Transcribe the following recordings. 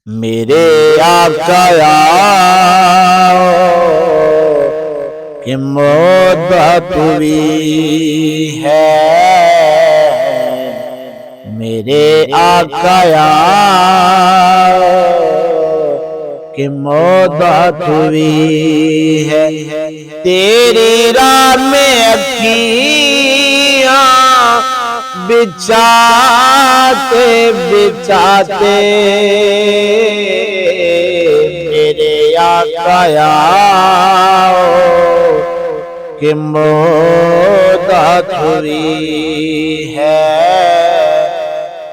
میرے آقا کہ مدت ہوئی ہے، میرے آقا کہ مدت ہوئی ہے، تیری راہ میں اکھیاں بچھاتے بچھاتے میرے آقا کہ مدت ہوئی ہے،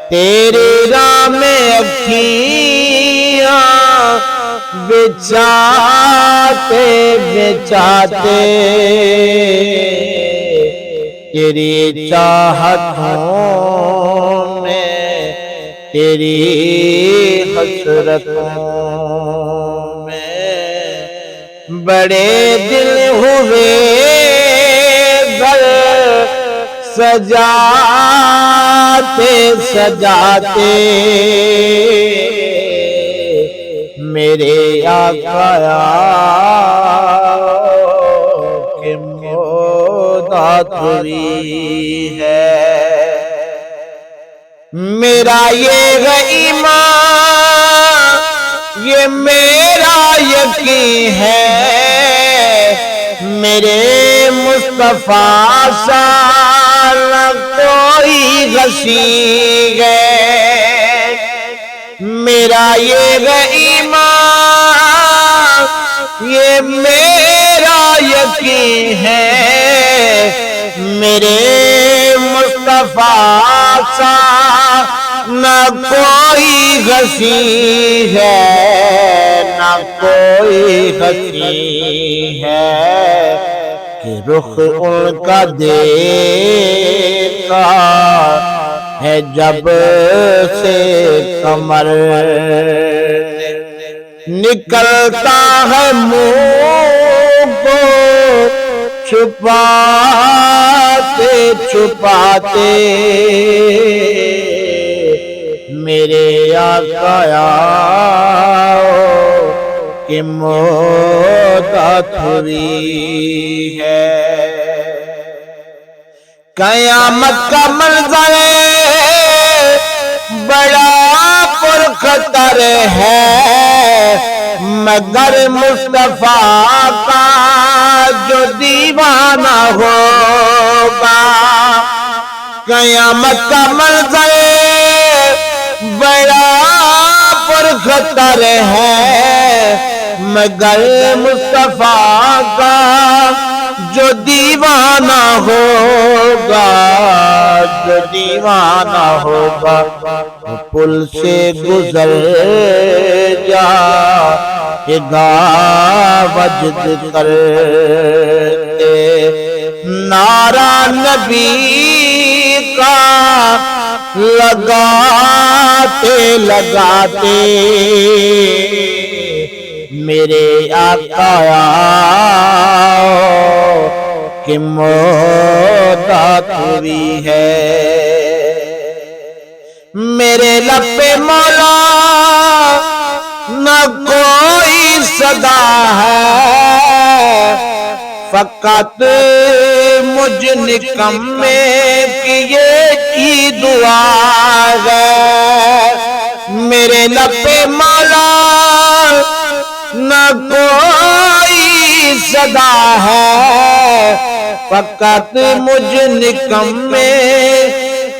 تیری راہ میں اکھیاں بچھاتے بچھاتے تیری چاہتوں میں تیری حسرتوں میں بڑے دل ہوئے گھر سجاتے سجاتے میرے آقا کہ مدت ہوئی ہے، میرا یہ ایمان یہ میرا یقین ہے، میرے مصطفیٰ سا نہ کوئی غشی ہے، میرا یہ ایمان یہ میرا یقین ہے، میرے مصطفیٰ سا نہ کوئی غشی ہے، نہ کوئی غشی ہے، کہ رخ ان کا دیکھا ہے جب سے کمر نکلتا ہے منہ کو چھپاتے چھپاتے میرے آقا کہ مدت ہوئی ہے، قیامت کا منظر بڑا پرخطر ہے، مگر مصطفیٰ کا جو دیوانہ ہوگا، قیامت کا منظر بڑا پرخطر ہے، مگر مصطفیٰ کا جو دیوانہ ہوگا، جو دیوانہ ہوگا، وہ پل سے گزر جائے گا وجد کرتے نعرہ نبی کا لگاتے لگاتے میرے آقا کہ مدت ہوئی ہے، میرے لب پہ مولا نہ کوئی صدا ہے، فقط مجھ نکمے کی یہ دعا ہے، میرے لب پہ مولا نہ کوئی صدا ہے، فقط مجھ نکمے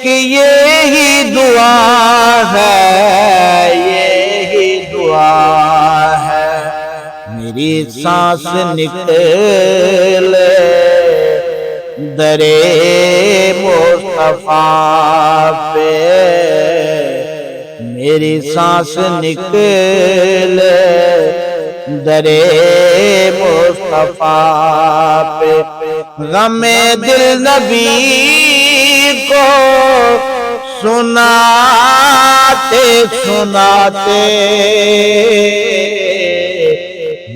کی یہی دعا ہے، یہی دعا ہے، میری سانس نکلے درے مصطفیٰ پہ، میری سانس نکلے درے مصطفیٰ پہ، غم دل نبی کو سناتے سناتے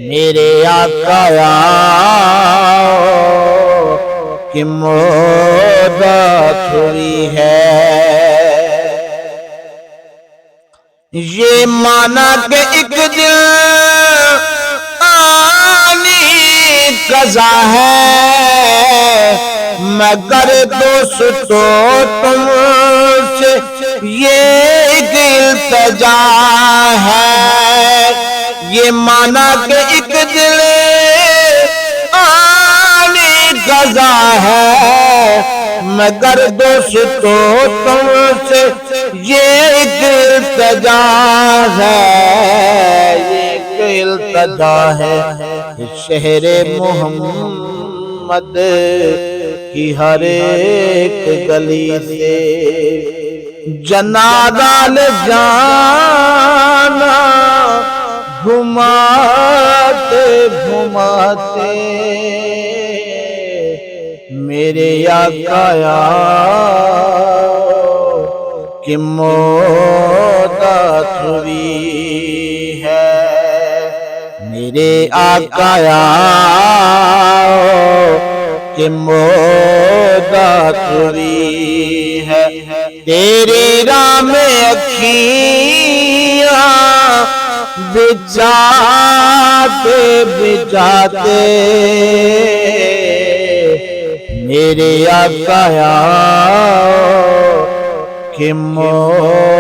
میرے آقا کہ مدت ہوئی ہے، یہ مانا کہ ایک دل آنی قضا ہے، مگر دوستو تم سے یہ ایک التجا ہے۔ یہ مانا کہ ایک دل آنی قضا ہے، مگر دوستو تم سے یہ ایک التجا ہے، یہ ایک التجا ہے۔ شہر محمد کی ہر ایک گلی سے جنازہ لے جانا، گھماتے گھماتے میرے آقا کی موت ہوئی ہے، میرے آقا کی موت ہوئی ہے۔ تیری راہ میں اکھیاں بچھاتے بچھاتے میرے آقا کی موت